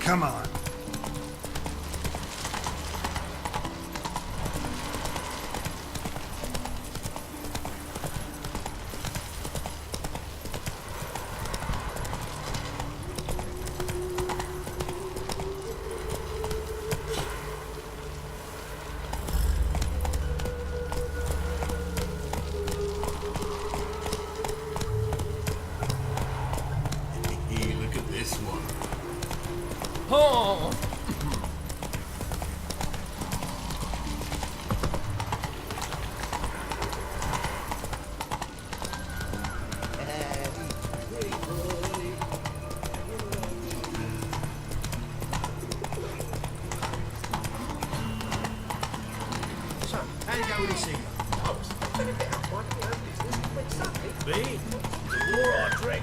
Come on. Look at this one. Oh! So, how you go with this thing? Me? The war I dread.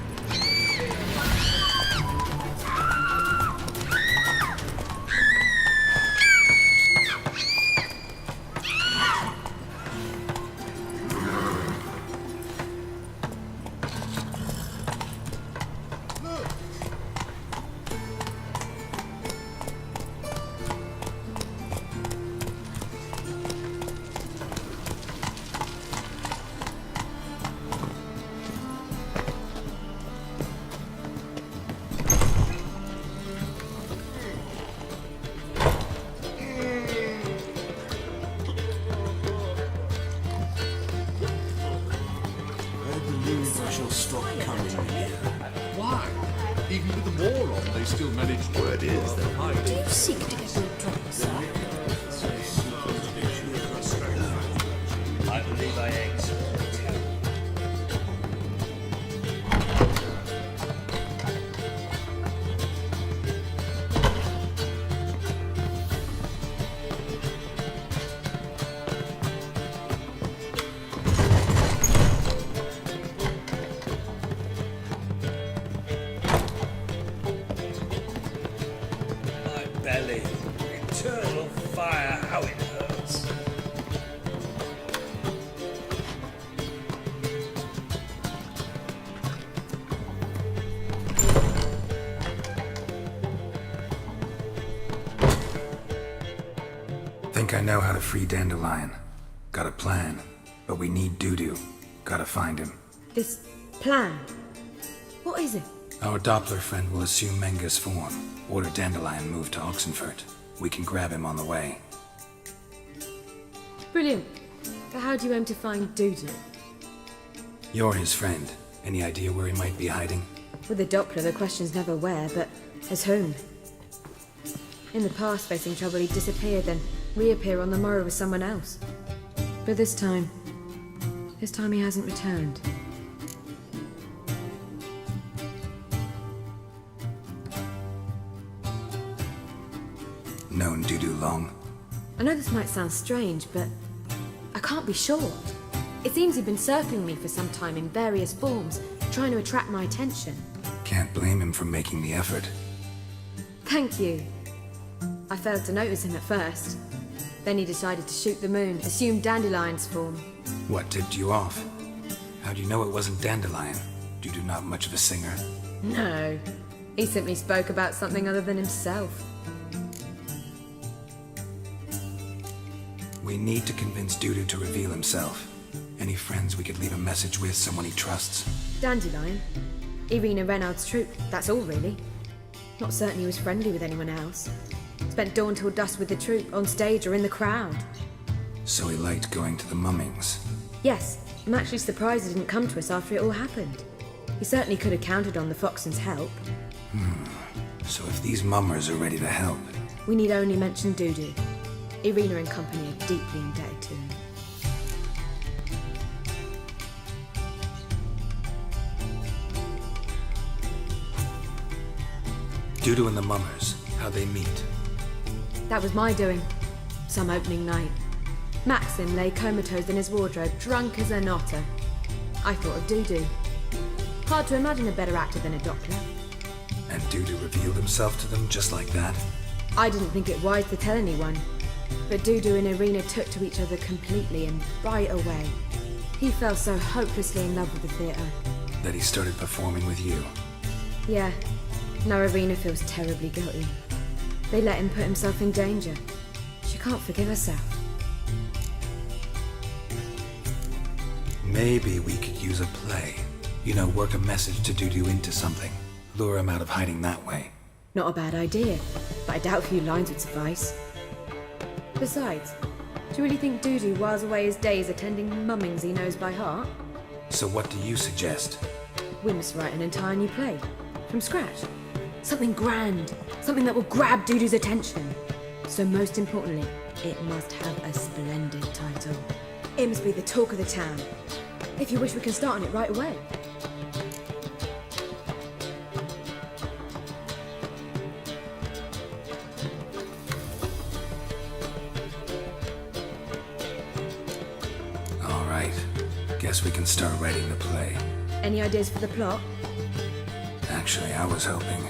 I believe I shall stop coming here. Why? Even with the war on, they still manage to... Word is they're hiding. Do you seek to get your drop, sir? I believe I eggs. My belly. Eternal fire, how it hurts. Think I know how to free Dandelion. Got a plan, but we need Dudu. Gotta find him. This plan? What is it? Our Doppler friend will assume Menga's form. Order Dandelion moved to Oxenfurt. We can grab him on the way. Brilliant. But how do you aim to find Dudu? You're his friend. Any idea where he might be hiding? With the Doppler, the question's never where, but as whom? In the past, facing trouble, he'd disappear, then reappear on the morrow with someone else. But this time he hasn't returned. Known Dudu long? I know this might sound strange, but I can't be sure. It seems he'd been circling me for some time in various forms, trying to attract my attention. Can't blame him for making the effort. Thank you. I failed to notice him at first. Then he decided to shoot the moon, assume Dandelion's form. What tipped you off? How do you know it wasn't Dandelion? Dudu not much of a singer. No, he simply spoke about something other than himself. We need to convince Dudu to reveal himself. Any friends we could leave a message with, someone he trusts? Dandelion? Irina Reynard's troupe, that's all really. Not certain he was friendly with anyone else. Spent dawn till dusk with the troupe, on stage or in the crowd. So he liked going to the mummings. Yes, I'm actually surprised he didn't come to us after it all happened. He certainly could have counted on the Foxen's help. So if these mummers are ready to help, We need only mention Dudu. Irina and company are deeply indebted to him. Dudu and the mummers, how they meet. That was my doing. Some opening night. Maxim lay comatose in his wardrobe, drunk as an otter. I thought of Dudu. Hard to imagine a better actor than a Doppler. And Dudu revealed himself to them just like that? I didn't think it wise to tell anyone. But Dudu and Irina took to each other completely and right away. He fell so hopelessly in love with the theatre. That he started performing with you. Yeah. Now Irina feels terribly guilty. They let him put himself in danger. She can't forgive herself. Maybe we could use a play. You know, work a message to Dudu into something. Lure him out of hiding that way. Not a bad idea, but I doubt a few lines would suffice. Besides, do you really think Dudu whiles away his days attending mummings he knows by heart? So what do you suggest? We must write an entire new play. From scratch. Something grand. Something that will grab Dudu's attention. So most importantly, it must have a splendid title. It must be the talk of the town. If you wish, we can start on it right away. All right. Guess we can start writing the play. Any ideas for the plot? Actually, I was hoping.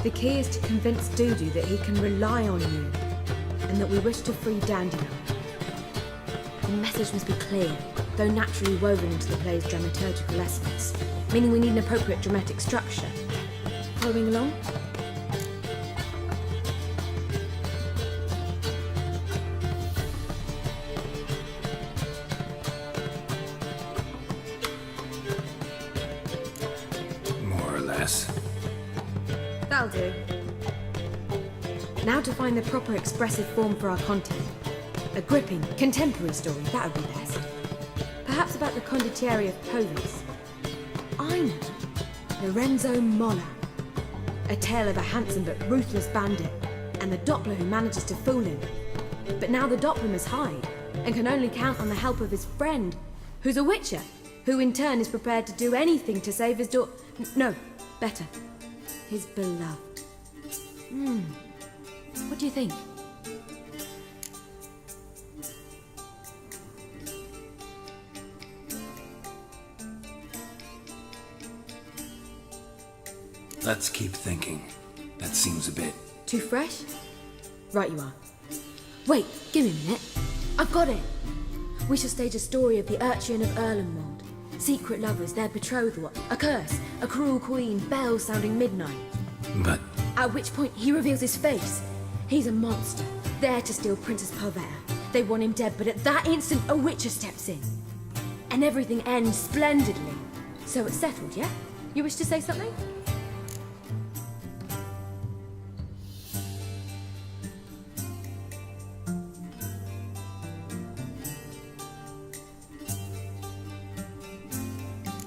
The key is to convince Dudu that he can rely on you, and that we wish to free Dandelion. The message must be clear, though naturally woven into the play's dramaturgical essence, meaning we need an appropriate dramatic structure. Following along? More or less. That'll do. Now to find the proper expressive form for our content. A gripping, contemporary story, that would be best. Perhaps about the condottieri of Polis. I know. Lorenzo Molla. A tale of a handsome but ruthless bandit, and the Doppler who manages to fool him. But now the Doppler must hide, and can only count on the help of his friend, who's a witcher, who in turn is prepared to do anything to save his daughter. No, better. His beloved. What do you think? Let's keep thinking. That seems a bit... Too fresh? Right you are. Wait, give me a minute. I've got it! We shall stage a story of the Urchin of Erlenwald. Secret lovers, their betrothal, a curse, a cruel queen, bells sounding midnight. But... At which point he reveals his face. He's a monster, there to steal Princess Parvera. They want him dead, but at that instant a witcher steps in. And everything ends splendidly. So it's settled, yeah? You wish to say something?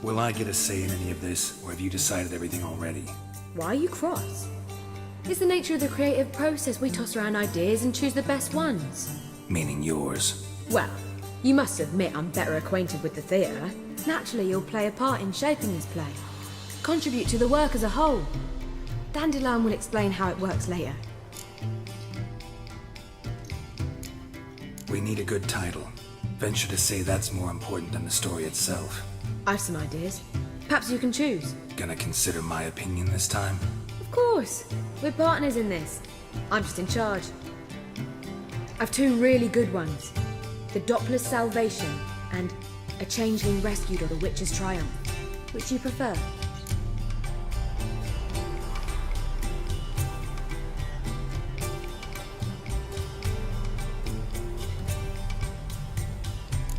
Will I get a say in any of this, or have you decided everything already? Why are you cross? It's the nature of the creative process. We toss around ideas and choose the best ones. Meaning yours. Well, you must admit I'm better acquainted with the theatre. Naturally, you'll play a part in shaping this play. Contribute to the work as a whole. Dandelion will explain how it works later. We need a good title. Venture to say that's more important than the story itself. I've some ideas. Perhaps you can choose. Gonna consider my opinion this time? Of course. We're partners in this. I'm just in charge. I've two really good ones. The Doppler's Salvation and A Changeling Rescued or the Witch's Triumph. Which do you prefer?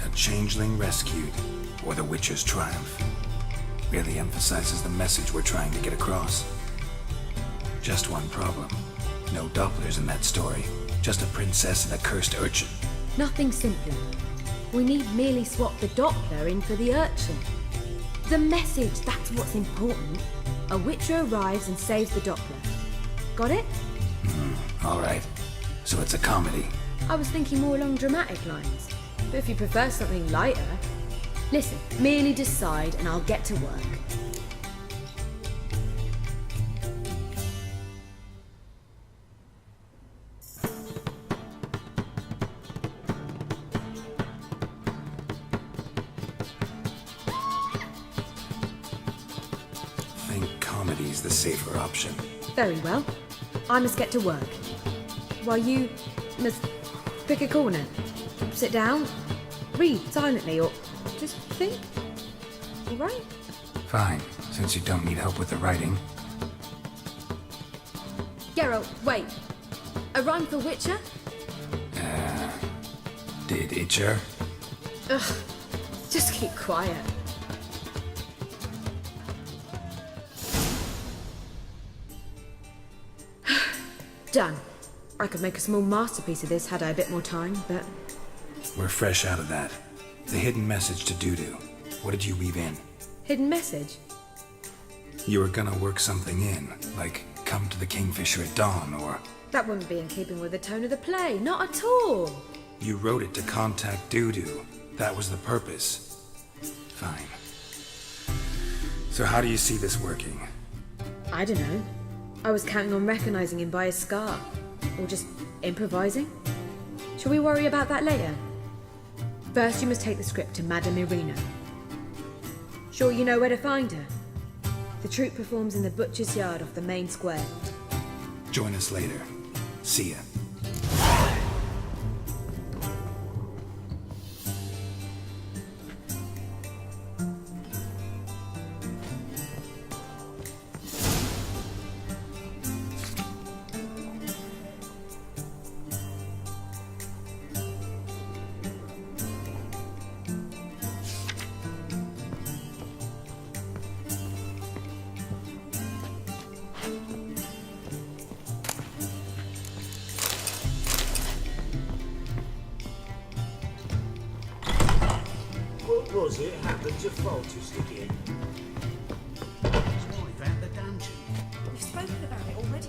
A Changeling Rescued, or the Witcher's Triumph. Really emphasizes the message we're trying to get across. Just one problem. No Dopplers in that story. Just a princess and a cursed urchin. Nothing simpler. We need merely swap the Doppler in for the urchin. The message, that's what's important. A witcher arrives and saves the Doppler. Got it? Alright. So it's a comedy. I was thinking more along dramatic lines. But if you prefer something lighter... Listen, merely decide and I'll get to work. Comedy's the safer option. Very well. I must get to work. While you must pick a corner. Sit down, read silently, or just think. All right? Fine, since you don't need help with the writing. Geralt, wait. A rhyme for Witcher? Did Itcher? Ugh, just keep quiet. Done. I could make a small masterpiece of this had I a bit more time, but... We're fresh out of that. The hidden message to Dudu. What did you weave in? Hidden message? You were gonna work something in, like come to the Kingfisher at dawn, or... That wouldn't be in keeping with the tone of the play, not at all. You wrote it to contact Dudu. That was the purpose. Fine. So how do you see this working? I don't know. I was counting on recognizing him by his scar. Or just improvising. Shall we worry about that later? First you must take the script to Madame Irina. Sure you know where to find her? The troupe performs in the butcher's yard off the main square. Join us later. See ya. What was it happened to Faltus again? His wife out the dungeon. We've spoken about it already.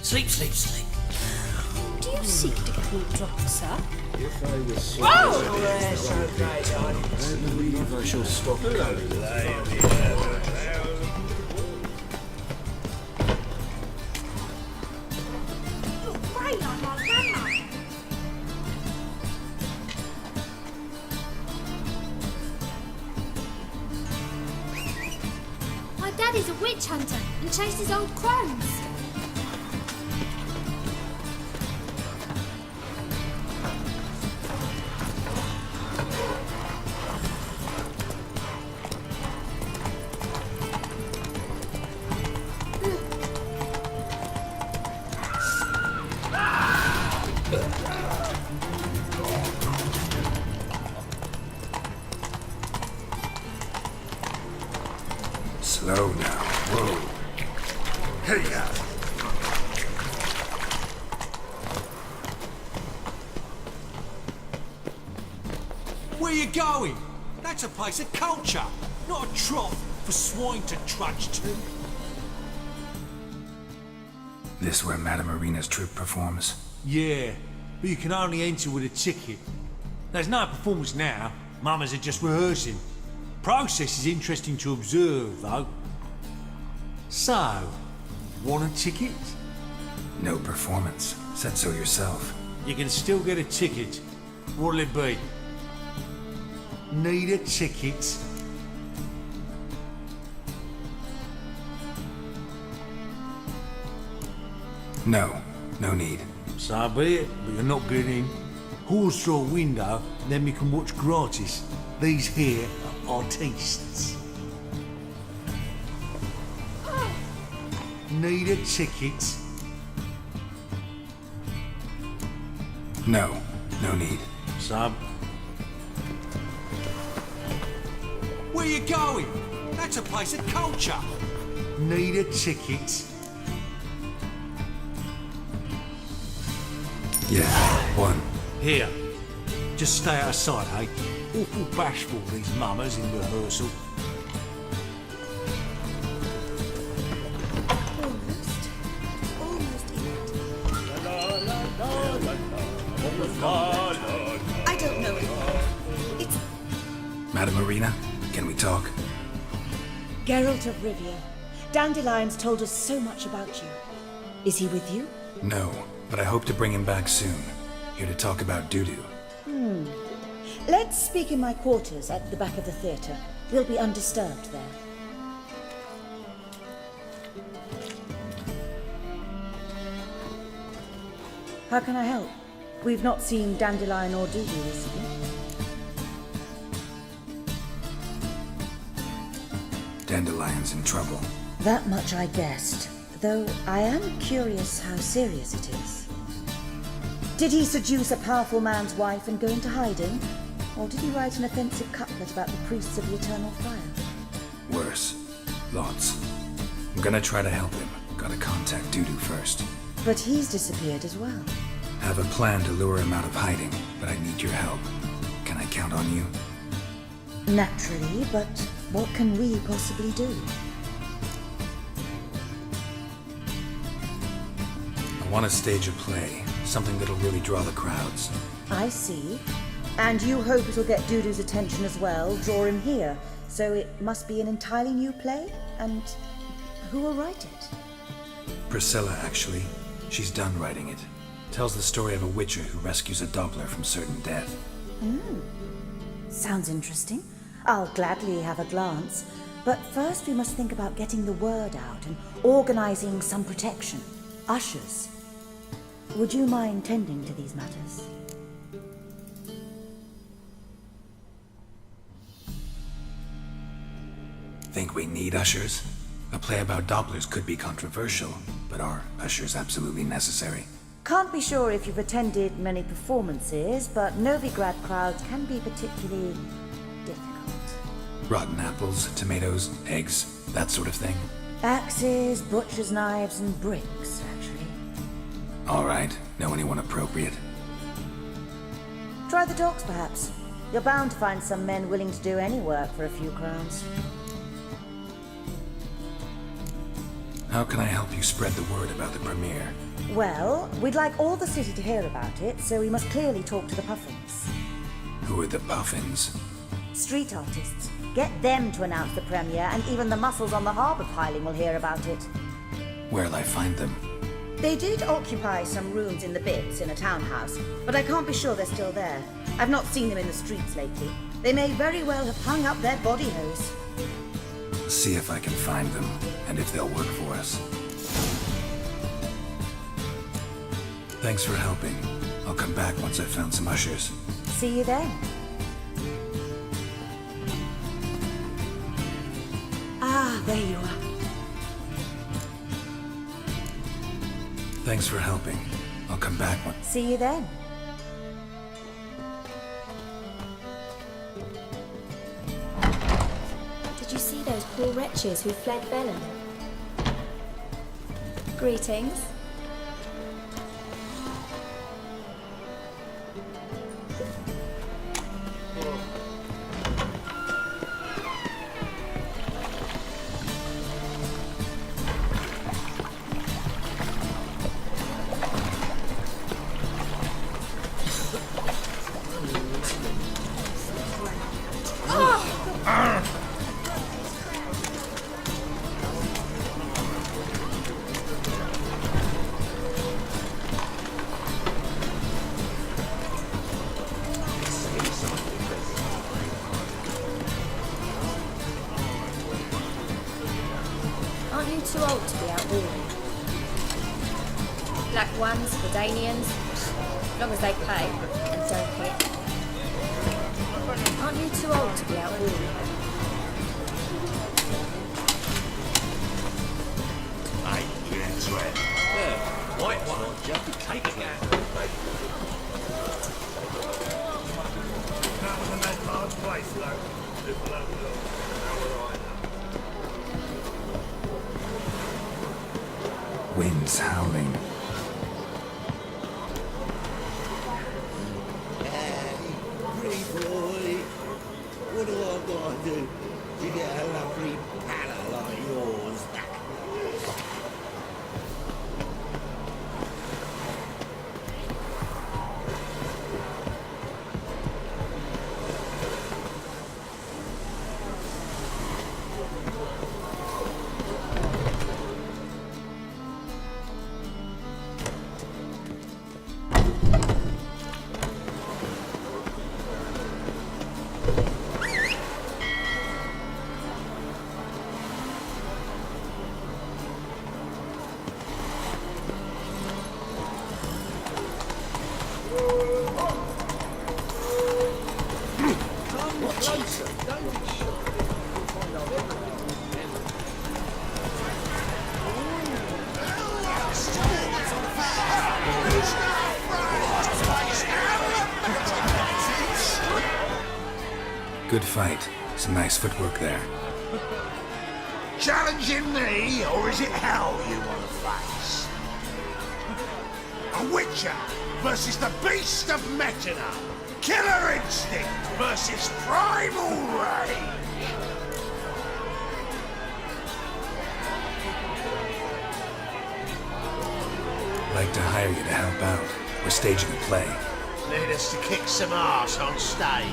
Sleep, sleep, sleep. Do you seek to get me drunk, sir? If I was so I believe I shall stop coming. You're great like my grandma. My daddy's a witch hunter and chases old crones. Slow now. Whoa. Hey, Where you going? That's a place of culture, not a trough for swine to trudge to. This where Madame Irina's troupe performs? Yeah, but you can only enter with a ticket. There's no performance now. Mamas are just rehearsing. Process is interesting to observe, though. So, want a ticket? No performance. Said so yourself. You can still get a ticket. What'll it be? Need a ticket? No. No need. So be it, but you're not getting in. Horse through a window, then we can watch gratis. These here are artistes. Need a ticket? No. No need. So... Where you going? That's a place of culture. Need a ticket? Yeah. One. Here. Just stay outside, eh? Awful bashful, these mamas in rehearsal. Almost I don't know it. It's Madame Irina, can we talk? Geralt of Rivia. Dandelion's told us so much about you. Is he with you? No, but I hope to bring him back soon. Here to talk about Dudu. Let's speak in my quarters at the back of the theatre. We'll be undisturbed there. How can I help? We've not seen Dandelion or Doodoo recently. Dandelion's in trouble. That much I guessed, though I am curious how serious it is. Did he seduce a powerful man's wife and go into hiding? Or did he write an offensive couplet about the priests of the eternal fire? Worse. Lots. I'm gonna try to help him. Gotta contact Doodoo first. But he's disappeared as well. Have a plan to lure him out of hiding, but I need your help. Can I count on you? Naturally, but what can we possibly do? I want to stage a play. Something that'll really draw the crowds. I see. And you hope it'll get Doodoo's attention as well, draw him here. So it must be an entirely new play? And who will write it? Priscilla, actually. She's done writing it. Tells the story of a witcher who rescues a Doppler from certain death. Sounds interesting. I'll gladly have a glance. But first we must think about getting the word out and organizing some protection. Ushers. Would you mind tending to these matters? Think we need ushers? A play about Dopplers could be controversial, but are ushers absolutely necessary? Can't be sure if you've attended many performances, but Novigrad crowds can be particularly difficult. Rotten apples, tomatoes, eggs, that sort of thing? Axes, butcher's knives, and bricks, actually. Alright, know anyone appropriate? Try the docks, perhaps. You're bound to find some men willing to do any work for a few crowns. How can I help you spread the word about the premiere? Well, we'd like all the city to hear about it, so we must clearly talk to the Puffins. Who are the Puffins? Street artists. Get them to announce the premiere, and even the muscles on the harbour piling will hear about it. Where'll I find them? They did occupy some rooms in the Bits in a townhouse, but I can't be sure they're still there. I've not seen them in the streets lately. They may very well have hung up their body hose. See if I can find them, and if they'll work for us. Thanks for helping. I'll come back once I've found some ushers. See you then. Ah, there you are. Thanks for helping. I'll come back once. See you then. Did you see those poor wretches who fled Velen? Greetings. Aren't you too old to be out walking? Black ones for Danians, as long as they pay and don't hit. Aren't you too old to be out walking? White one, just take it now. That was a mad hard place, though. Wind's howling. Pretty boy, what do I gotta do to get a lovely palate like yours back? Good fight. Some nice footwork there. Challenging me, or is it hell you want to face? A Witcher versus the Beast of Metina. Killer instinct versus primal rage. I'd like to hire you to help out. We're staging a play. Need us to kick some ass on stage.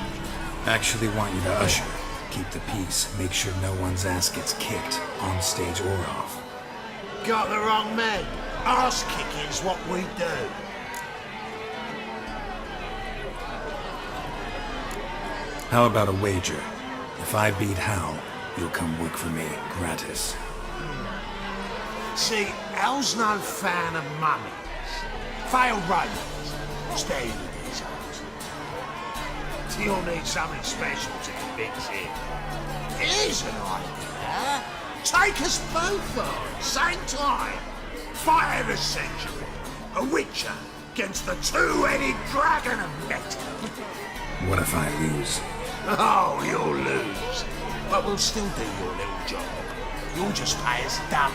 Actually want you to usher. Keep the peace. Make sure no one's ass gets kicked, on stage or off. Got the wrong man. Ass kicking's what we do. How about a wager? If I beat Hal, you'll come work for me, gratis. See, Al's no fan of mummies. Failed robots. Stay with his eyes. You'll need something special to convince him. Here's an idea. Take us both on, same time. Fight of the century. A Witcher against the two-headed dragon of metal. What if I lose? Oh, you'll lose. But we'll still do your little job. You'll just pay us double.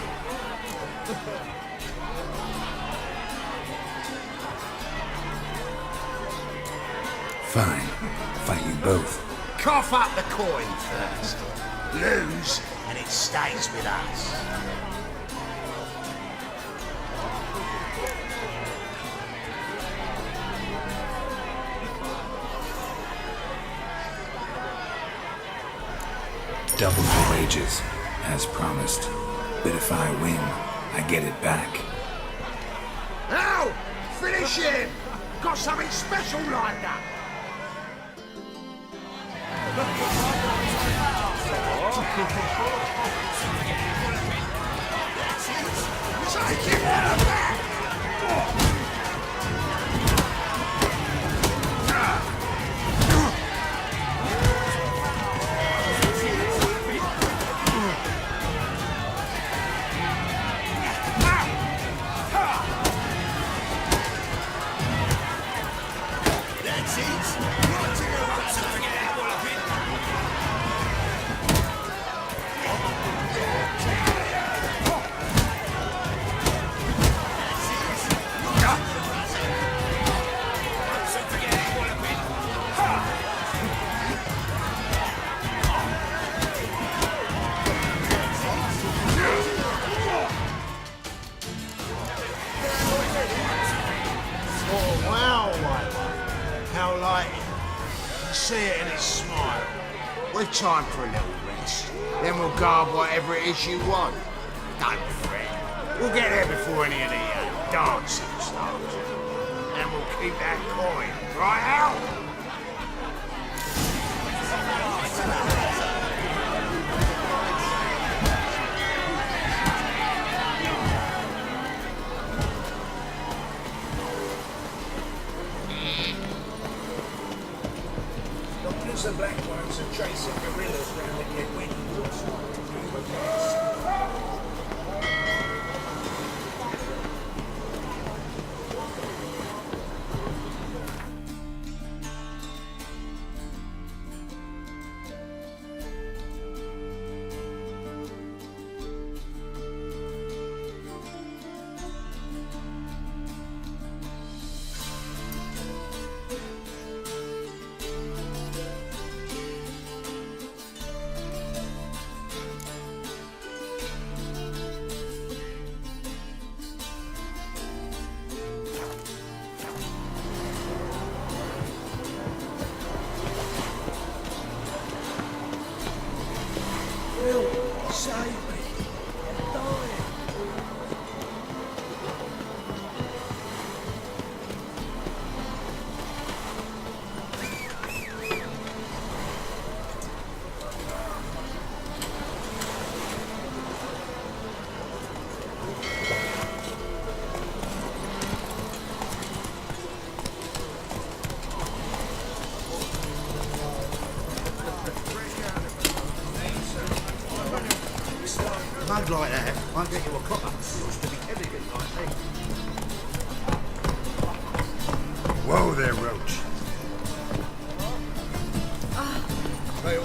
Fine. Fight you both. Cough up the coin first. Lose, and it stays with us. Double the wages, as promised. But if I win, I get it back. Now, finish him! Got something special lined up. Take him out of that! See it in his smile. We've time for a little rest. Then we'll guard whatever it is you want. Don't fret. We'll get there before any of the dancing starts. And we'll keep that coin, right out? The black ones are chasing gorillas round the Gwent woods. Save me. I'm dying. Mud like that won't get you a copper. Used to be elegant like me. Whoa there, Roach. They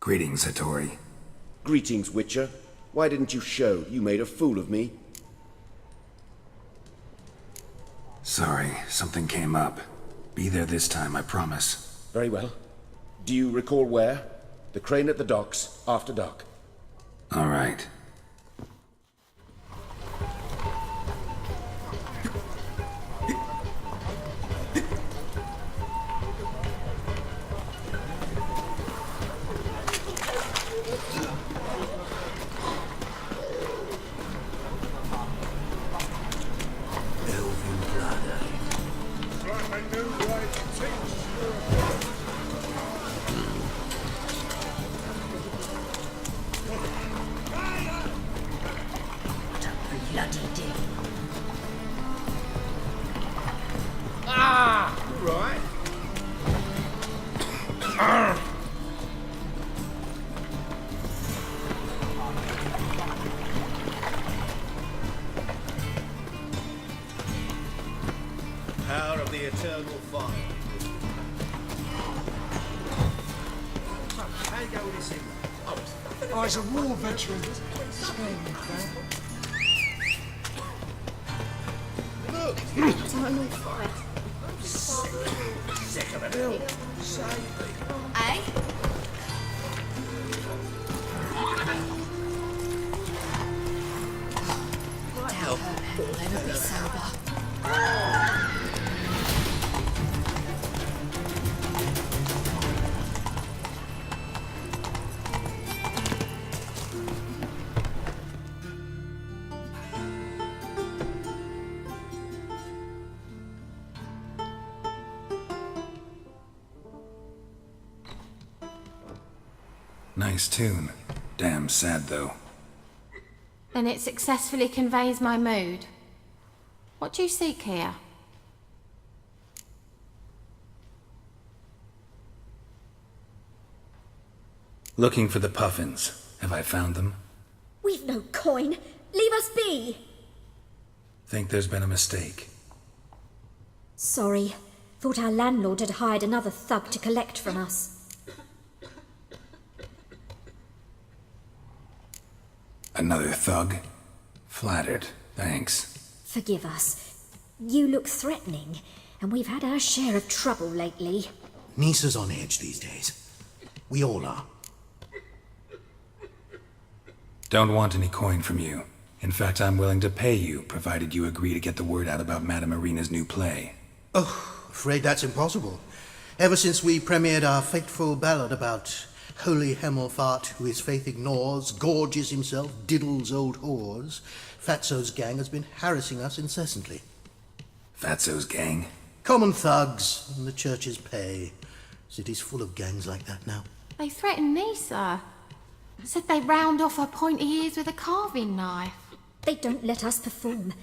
Greetings, Hattori. Greetings, Witcher. Why didn't you show? You made a fool of me. Sorry, something came up. Be there this time, I promise. Very well. Do you recall where? The crane at the docks, after dark. All right. Bloody dear. Right. Power of the eternal fire. How you go with this thing? Oh, he's a war veteran. Eternal fire. Sick of it. Eh? Doubt we'll never be sober. Nice tune. Damn sad, though. Then it successfully conveys my mood. What do you seek here? Looking for the puffins. Have I found them? We've no coin. Leave us be. Think there's been a mistake. Sorry. Thought our landlord had hired another thug to collect from us. Another thug? Flattered. Thanks. Forgive us. You look threatening, and we've had our share of trouble lately. Nisa's on edge these days. We all are. Don't want any coin from you. In fact, I'm willing to pay you, provided you agree to get the word out about Madame Irina's new play. Oh, afraid that's impossible. Ever since we premiered our fateful ballad about holy Hemelfart, who his faith ignores, gorges himself, diddles old whores, Fatso's gang has been harassing us incessantly. Fatso's gang? Common thugs in the church's pay. City's full of gangs like that now. They threatened Nisa. Said they'd round off her pointy ears with a carving knife. They don't let us perform.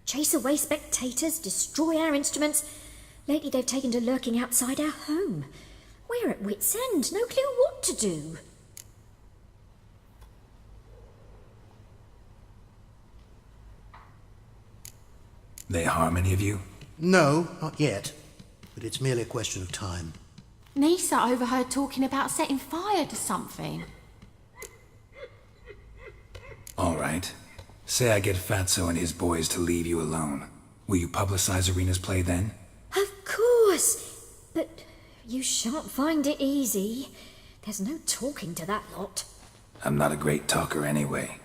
Chase away spectators, destroy our instruments. Lately they've taken to lurking outside our home. We're at wit's end, no clue what to do. They harm any of you? No, not yet. But it's merely a question of time. Nisa overheard talking about setting fire to something. All right. Say I get Fatso and his boys to leave you alone. Will you publicize Irina's play then? Of course, but you shan't find it easy. There's no talking to that lot. I'm not a great talker anyway.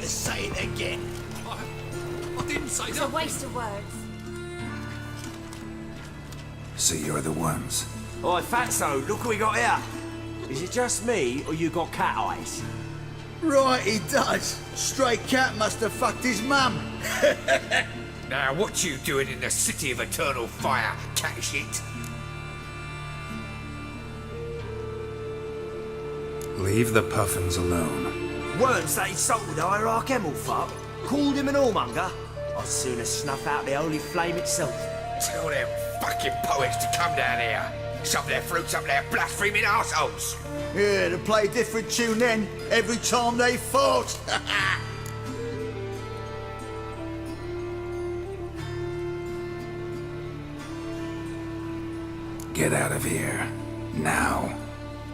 Say it again. I didn't say It's that. a waste of words. So you're the ones. Oi, Fatso, look what we got here. Is it just me, or you got cat eyes? Right, he does. Stray cat must have fucked his mum. Now, what you doing in the city of eternal fire, cat shit? Leave the puffins alone. Worms that insulted Hierarch Hemelfart, called him an whoremonger. I'd sooner snuff out the holy flame itself. Tell them fucking poets to come down here. Shove their fruits up their blaspheming arseholes. Yeah, to play a different tune then, every time they fought. Get out of here. Now.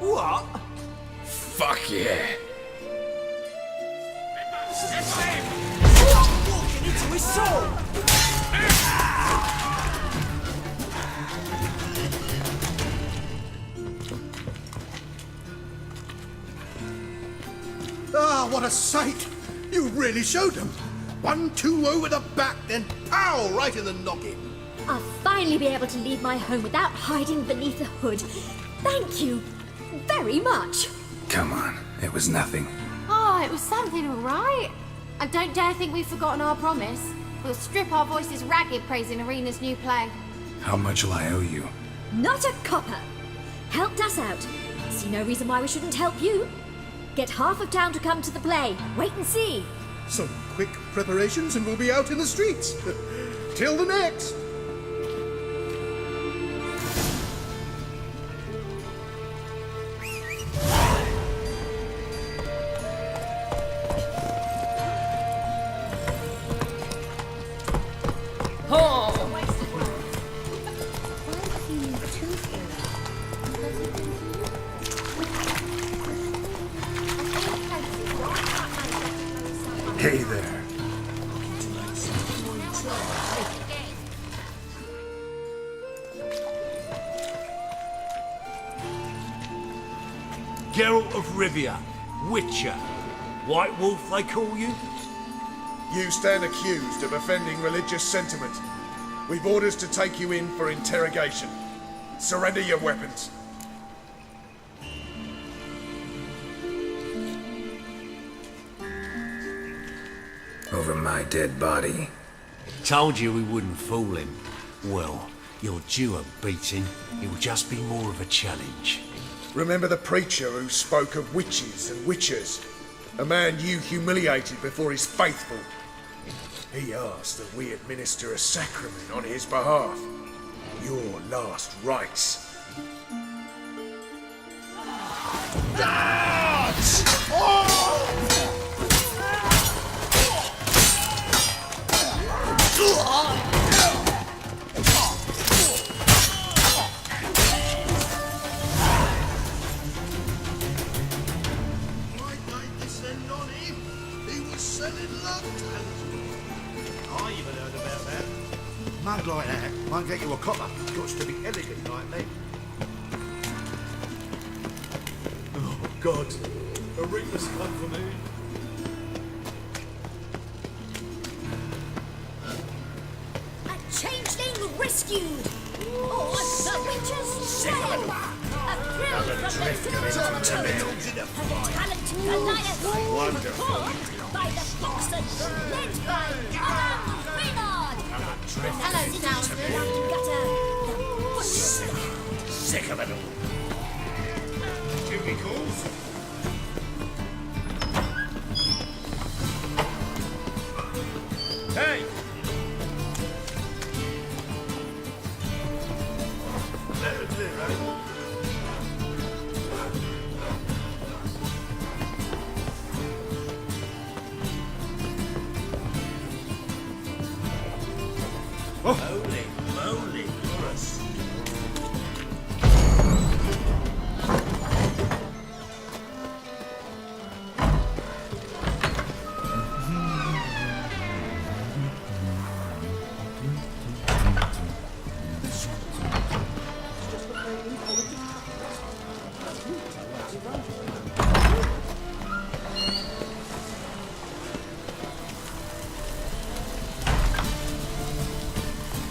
What? Fuck yeah. Walking into his soul! Ah, what a sight! You really showed them. 1-2 over the back, then pow, right in the noggin. I'll finally be able to leave my home without hiding beneath a hood. Thank you very much. Come on, it was nothing. Oh, it was something, all right. I don't dare think we've forgotten our promise. We'll strip our voices ragged praising Arena's new play. How much will I owe you? Not a copper. Helped us out. See no reason why we shouldn't help you. Get half of town to come to the play. Wait and see. Some quick preparations and we'll be out in the streets. Till the next. Hey there. Geralt of Rivia, Witcher. White Wolf, they call you? You stand accused of offending religious sentiment. We've orders to take you in for interrogation. Surrender your weapons. Over my dead body. Told you we wouldn't fool him. Well, you're due a beating. It'll just be more of a challenge. Remember the preacher who spoke of witches and witchers? A man you humiliated before his faithful. He asked that we administer a sacrament on his behalf. Your last rites. Mug like that won't get you a copper. Got to be elegant like me. Oh, God. Arena's come for me. A changeling rescued. Or the witch's triumph. A thrill from the silver a talent Goliath. Wonderful. By the boxer led by Alan Reynard. Hello, Snowsman. Sick of it all. Duty calls. Hey! Let her clear, eh? Holy moly, Horace.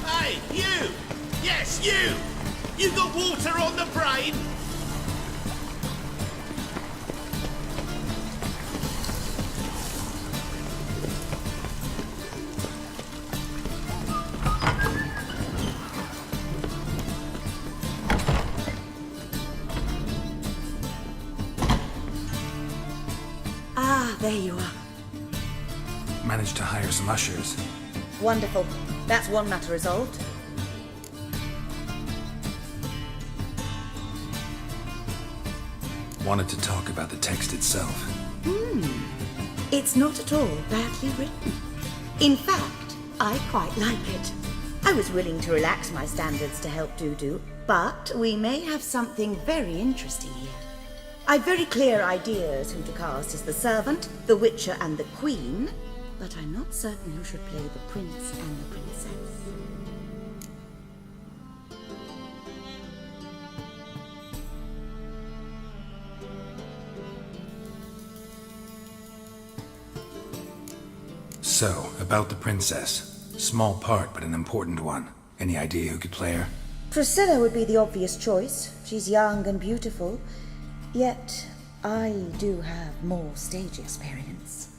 Hey, you! Yes, you! You got water on the brain? Ah, there you are. Managed to hire some ushers. Wonderful. That's one matter resolved. Wanted to talk about the text itself. It's not at all badly written. In fact, I quite like it. I was willing to relax my standards to help Dudu, but we may have something very interesting here. I've very clear ideas who to cast as the servant, the witcher, and the queen, but I'm not certain who should play the prince and the princess. So, about the princess. Small part, but an important one. Any idea who could play her? Priscilla would be the obvious choice. She's young and beautiful. Yet, I do have more stage experience.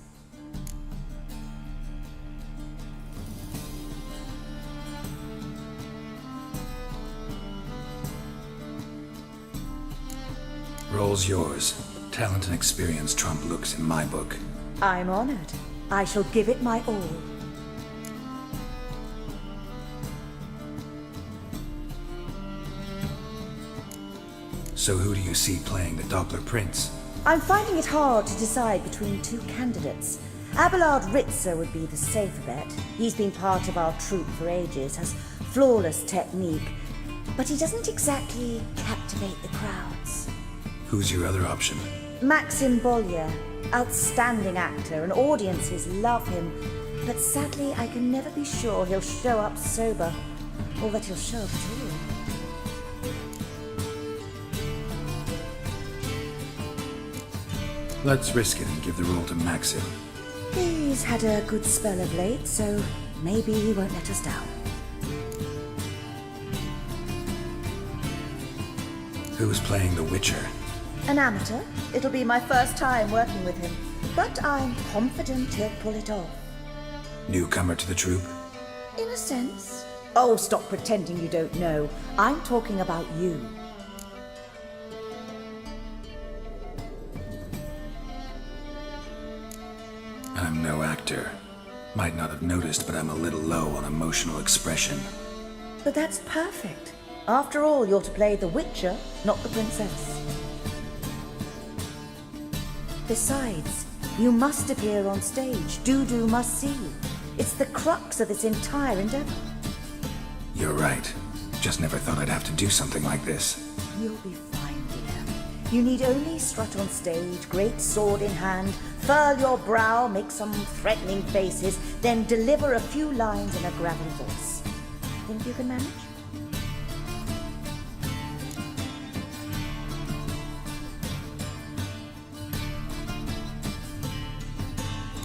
Roll's yours. Talent and experience trump looks in my book. I'm honored. I shall give it my all. So who do you see playing the Doppler Prince? I'm finding it hard to decide between two candidates. Abelard Ritzer would be the safer bet. He's been part of our troupe for ages, has flawless technique, but he doesn't exactly captivate the crowds. Who's your other option? Maxim Bollier, outstanding actor, and audiences love him, but sadly I can never be sure he'll show up sober, or that he'll show up at all. Let's risk it and give the role to Maxim. He's had a good spell of late, so maybe he won't let us down. Who's playing the Witcher? An amateur. It'll be my first time working with him, but I'm confident he'll pull it off. Newcomer to the troupe? In a sense. Oh, stop pretending you don't know. I'm talking about you. I'm no actor. Might not have noticed, but I'm a little low on emotional expression. But that's perfect. After all, you're to play the Witcher, not the princess. Besides, you must appear on stage. Dudu must see you. It's the crux of this entire endeavor. You're right. Just never thought I'd have to do something like this. You'll be fine, dear. You need only strut on stage, great sword in hand, furl your brow, make some threatening faces, then deliver a few lines in a gravelly voice. Think you can manage?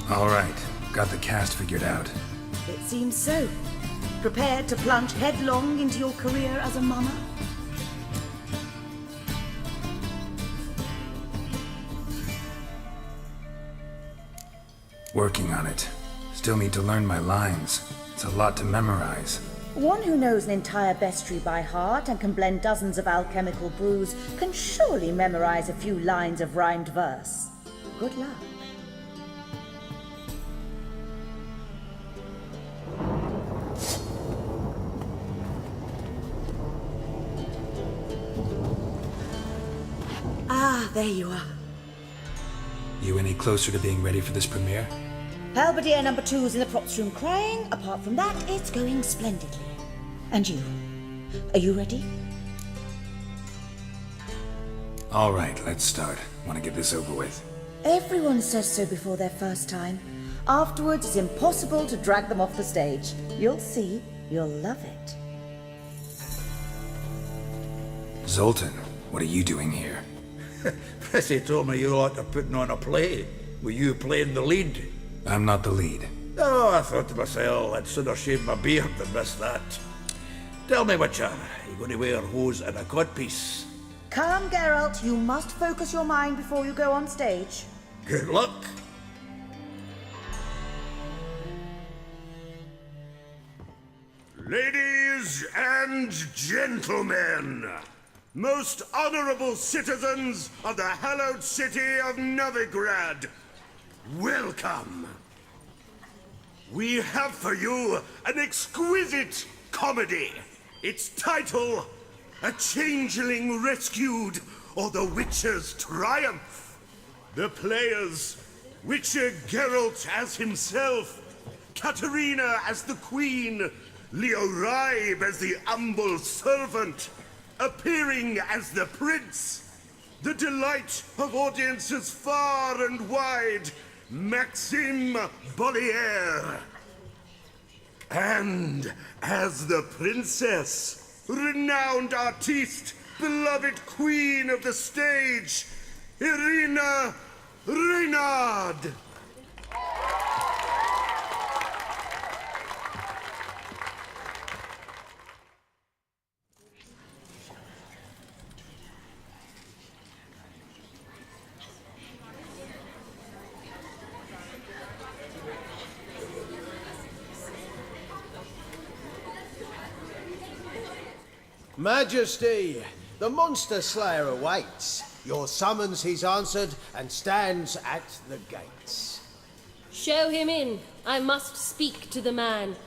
All right. Got the cast figured out. It seems so. Prepared to plunge headlong into your career as a mama? Working on it. Still need to learn my lines. It's a lot to memorize. One who knows an entire bestiary by heart and can blend dozens of alchemical brews can surely memorize a few lines of rhymed verse. Good luck. Ah, there you are. You any closer to being ready for this premiere? Halberdier number 2's in the props room crying. Apart from that, it's going splendidly. And you? Are you ready? All right, let's start. Want to get this over with. Everyone says so before their first time. Afterwards, it's impossible to drag them off the stage. You'll see. You'll love it. Zoltan, what are you doing here? Prissy told me you ought to putting on a play. Were you playing the lead? I'm not the lead. Oh, I thought to myself, I'd sooner shave my beard than miss that. Tell me, Witcher, you going to wear hose and a codpiece? Calm, Geralt. You must focus your mind before you go on stage. Good luck. Ladies and gentlemen, most honorable citizens of the hallowed city of Novigrad, welcome. We have for you an exquisite comedy. Its title, A Changeling Rescued or the Witcher's triumph. The players, Witcher Geralt as himself, Katarina as the queen, Leo Ribe as the humble servant, appearing as the prince, the delight of audiences far and wide, Maxime Bollier. And as the princess, renowned artiste, beloved queen of the stage, Irina Reynard. Majesty, the monster slayer awaits. Your summons he's answered and stands at the gates. Show him in. I must speak to the man.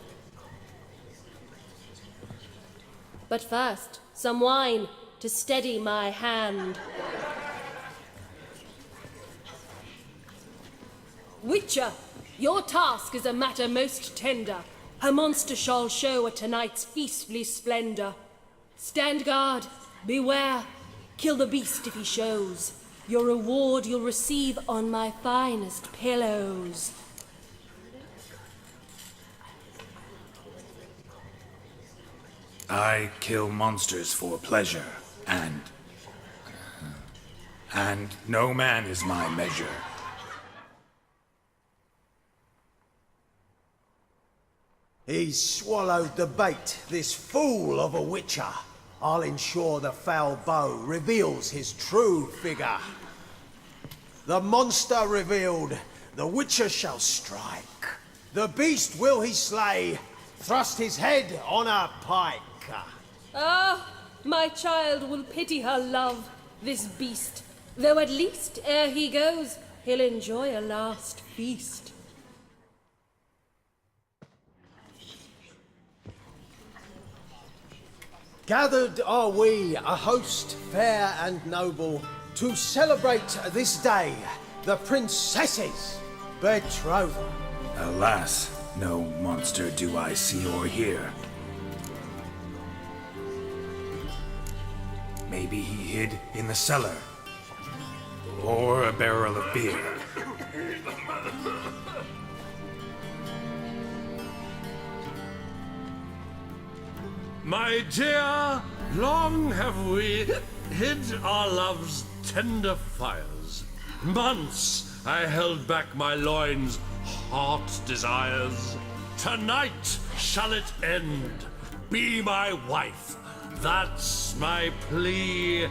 But first, some wine to steady my hand. Witcher, your task is a matter most tender. Her monster shall show at tonight's feastly splendor. Stand guard, beware, kill the beast if he shows. Your reward you'll receive on my finest pillows. I kill monsters for pleasure, and no man is my measure. He's swallowed the bait, this fool of a witcher. I'll ensure the foul bow reveals his true figure. The monster revealed, the witcher shall strike. The beast will he slay, thrust his head on a pike. Ah, my child will pity her love, this beast. Though at least, ere he goes, he'll enjoy a last feast. Gathered are we, a host fair and noble, to celebrate this day, the princess's betrothal. Alas, no monster do I see or hear. Maybe he hid in the cellar, or a barrel of beer. My dear, long have we hid our love's tender fires. Months I held back my loins' heart desires. Tonight shall it end. Be my wife. That's my plea.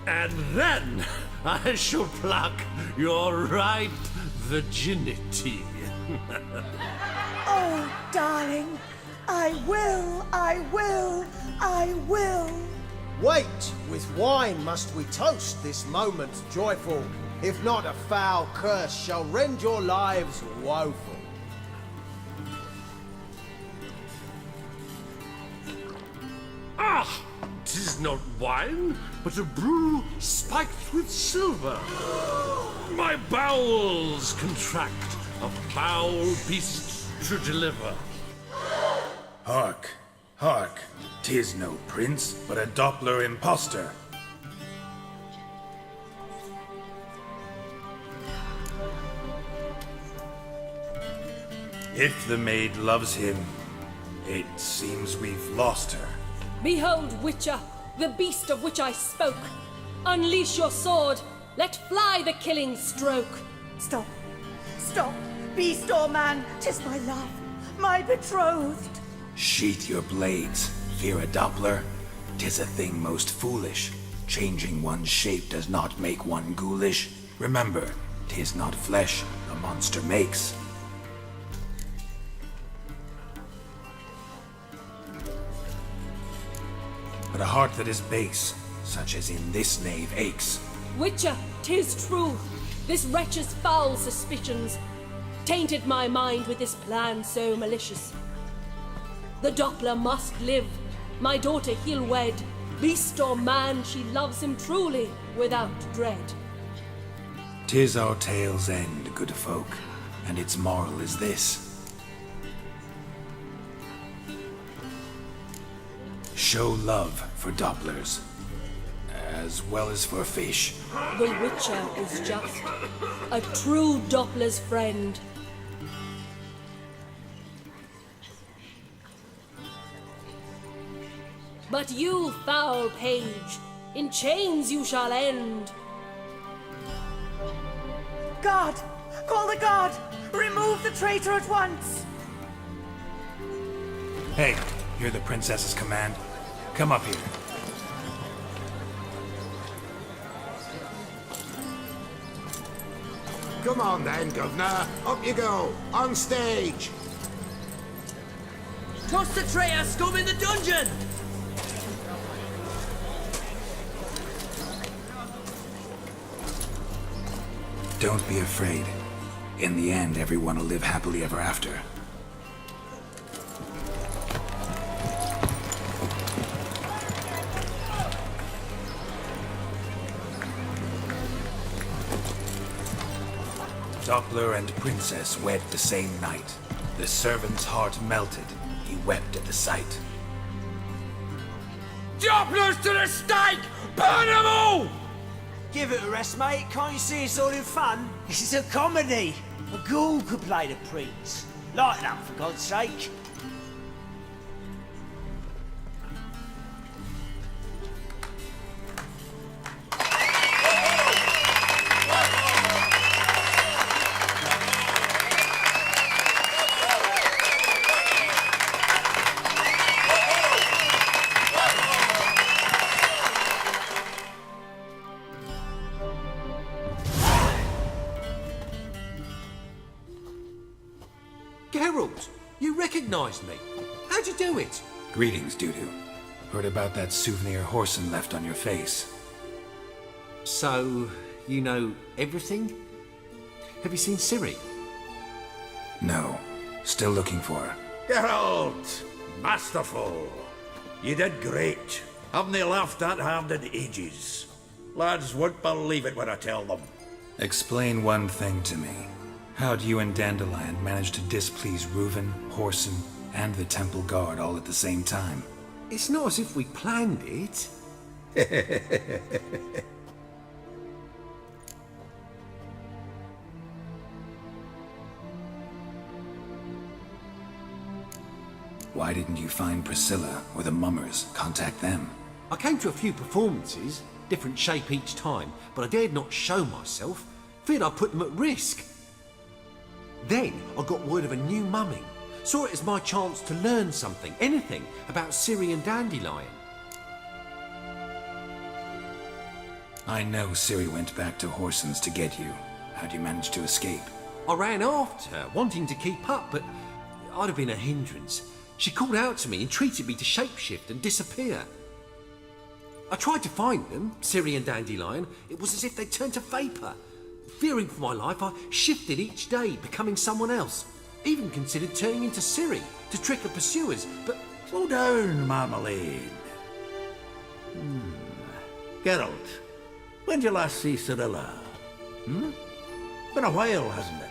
And then I shall pluck your ripe virginity. Oh, darling, I will, I will, I will. Wait, with wine must we toast this moment joyful. If not, a foul curse shall rend your lives woeful. Ah! 'Tis not wine, but a brew spiked with silver. My bowels contract, a foul beast to deliver. Hark, hark, 'tis no prince, but a Doppler impostor. If the maid loves him, it seems we've lost her. Behold, Witcher, the beast of which I spoke. Unleash your sword. Let fly the killing stroke. Stop, stop, beast or man, 'tis my love, my betrothed. Sheath your blades, fear a Doppler. 'Tis a thing most foolish. Changing one's shape does not make one ghoulish. Remember, 'tis not flesh a monster makes. But a heart that is base, such as in this knave aches. Witcher, 'tis true. This wretch's foul suspicions tainted my mind with this plan so malicious. The Doppler must live. My daughter he'll wed. Beast or man, she loves him truly, without dread. 'Tis our tale's end, good folk, and its moral is this. Show love for Dopplers, as well as for fish. The Witcher is just a true Doppler's friend. But you, foul page, in chains you shall end. Guard! Call the guard! Remove the traitor at once! Hey, you're the princess's command. Come up here. Come on then, Governor. Up you go. On stage. Toss the traitor scum in the dungeon! Don't be afraid. In the end, everyone will live happily ever after. Doppler and Princess wed the same night. The servant's heart melted. He wept at the sight. Dopplers to the stake! Burn them all! Give it a rest, mate. Can't you see it's all in fun? This is a comedy. A ghoul could play the prince. Lighten up, for God's sake. Geralt, you recognised me. How'd you do it? Greetings, Dudu. Heard about that souvenir Horson left on your face. So, you know everything? Have you seen Ciri? No. Still looking for her. Geralt! Masterful! You did great. Haven't they laughed that hard in ages? Lads won't believe it when I tell them. Explain one thing to me. How'd you and Dandelion manage to displease Reuven, Horson, and the Temple Guard all at the same time? It's not as if we planned it. Why didn't you find Priscilla or the Mummers? Contact them. I came to a few performances, different shape each time, but I dared not show myself. Feared I'd put them at risk. Then I got word of a new mumming. Saw it as my chance to learn something, anything, about Ciri and Dandelion. I know Ciri went back to Horson's to get you. How'd you manage to escape? I ran after her, wanting to keep up, but I'd have been a hindrance. She called out to me, entreated me to shapeshift and disappear. I tried to find them, Ciri and Dandelion. It was as if they'd turned to vapour. Fearing for my life, I shifted each day, becoming someone else. Even considered turning into Ciri to trick her pursuers, but... Slow down, Marmalade. Geralt, when did you last see Cirilla? Been a while, hasn't it?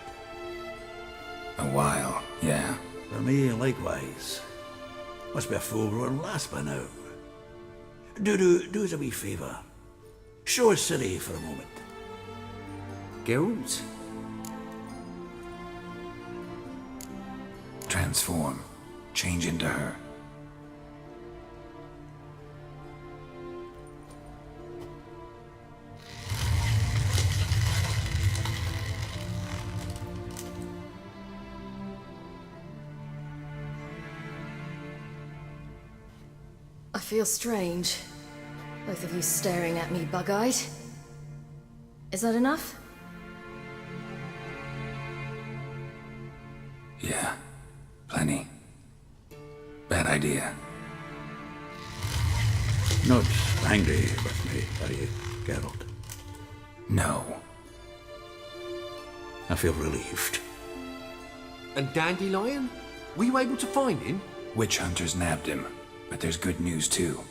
A while, yeah. For me, likewise. Must be a full-grown lass by now. Do us a wee favour. Show us Ciri for a moment. Geralt? Transform. Change into her. I feel strange. Both of you staring at me bug-eyed. Is that enough? Yeah. Plenty. Bad idea. Not angry with me, are you, Geralt? No. I feel relieved. And Dandelion? Were you able to find him? Witch hunters nabbed him, but there's good news too.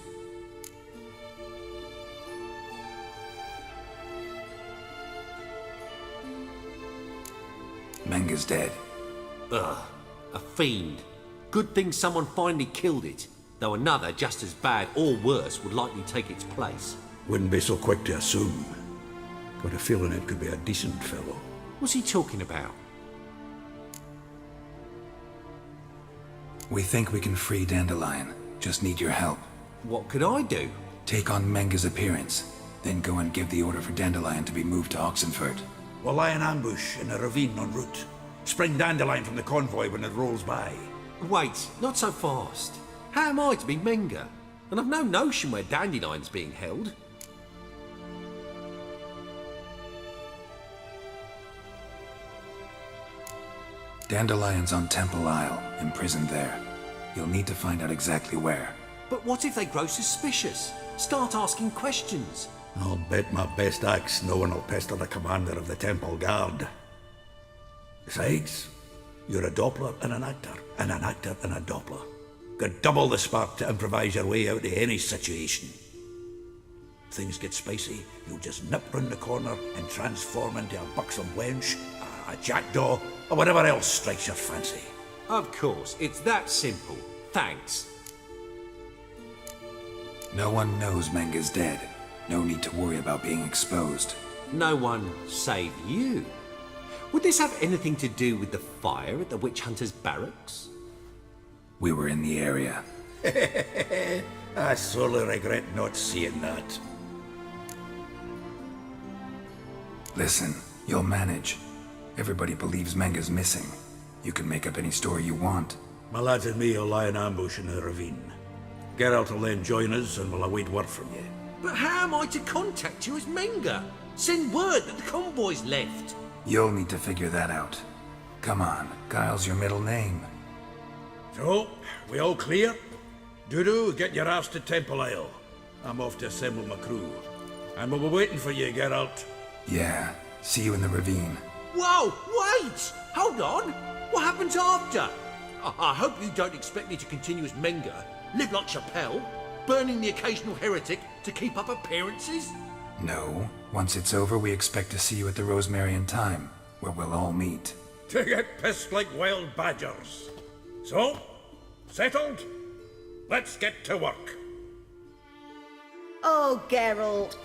Menga's dead. Ugh, a fiend. Good thing someone finally killed it, though another just as bad or worse would likely take its place. Wouldn't be so quick to assume. Got a feeling it could be a decent fellow. What's he talking about? We think we can free Dandelion. Just need your help. What could I do? Take on Menga's appearance, then go and give the order for Dandelion to be moved to Oxenfurt. We'll lie in ambush in a ravine en route. Spring Dandelion from the convoy when it rolls by. Wait, not so fast. How am I to be Menga? And I've no notion where Dandelion's being held. Dandelion's on Temple Isle, imprisoned there. You'll need to find out exactly where. But what if they grow suspicious? Start asking questions. I'll bet my best axe no one will pester the commander of the Temple Guard. Besides, you're a Doppler and an actor and a Doppler. Got double the spark to improvise your way out of any situation. If things get spicy, you'll just nip round the corner and transform into a buxom wench, a jackdaw, or whatever else strikes your fancy. Of course, it's that simple. Thanks. No one knows Menga's dead. No need to worry about being exposed. No one save you. Would this have anything to do with the fire at the witch hunter's barracks? We were in the area. I sorely regret not seeing that. Listen, you'll manage. Everybody believes Menga's missing. You can make up any story you want. My lads and me will lie in ambush in the ravine. Geralt will then join us and we'll await word from you. But how am I to contact you as Menga? Send word that the convoy's left. You'll need to figure that out. Come on, Guile's your middle name. So, we all clear? Dudu, get your ass to Temple Isle. I'm off to assemble my crew. And we'll be waiting for you, Geralt. Yeah, see you in the ravine. Whoa, wait! Hold on! What happens after? I hope you don't expect me to continue as Menga, live like Chappelle, burning the occasional heretic to keep up appearances? No. Once it's over, we expect to see you at the Rosemary in Time, where we'll all meet. To get pissed like wild badgers. So, settled? Let's get to work. Oh, Geralt,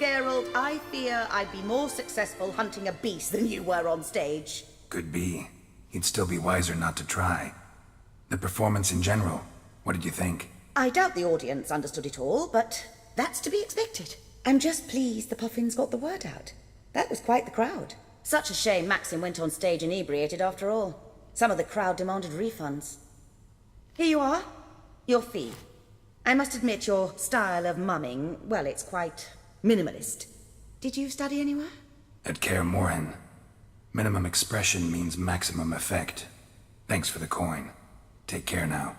I fear I'd be more successful hunting a beast than you were on stage. Could be. You'd still be wiser not to try. The performance in general, what did you think? I doubt the audience understood it all, but that's to be expected. I'm just pleased the Puffins got the word out. That was quite the crowd. Such a shame Maxim went on stage inebriated after all. Some of the crowd demanded refunds. Here you are. Your fee. I must admit your style of mumming, well, it's quite minimalist. Did you study anywhere? At Kaer Morhen. Minimum expression means maximum effect. Thanks for the coin. Take care now.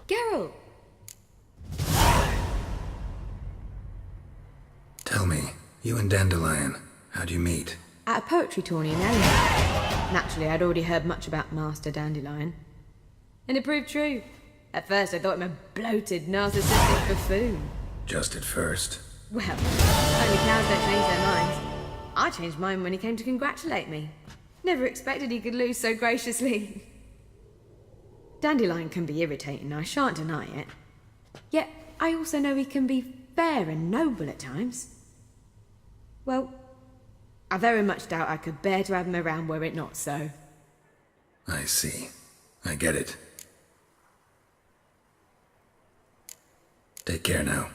Geralt! Tell me, you and Dandelion, how'd you meet? At a poetry tourney in Ellenwood. Naturally, I'd already heard much about Master Dandelion. And it proved true. At first, I thought him a bloated, narcissistic buffoon. Just at first. Well, only cows don't change their minds. I changed mine when he came to congratulate me. Never expected he could lose so graciously. Dandelion can be irritating, I shan't deny it. Yet, I also know he can be fair and noble at times. Well, I very much doubt I could bear to have him around were it not so. I see. I get it. Take care now.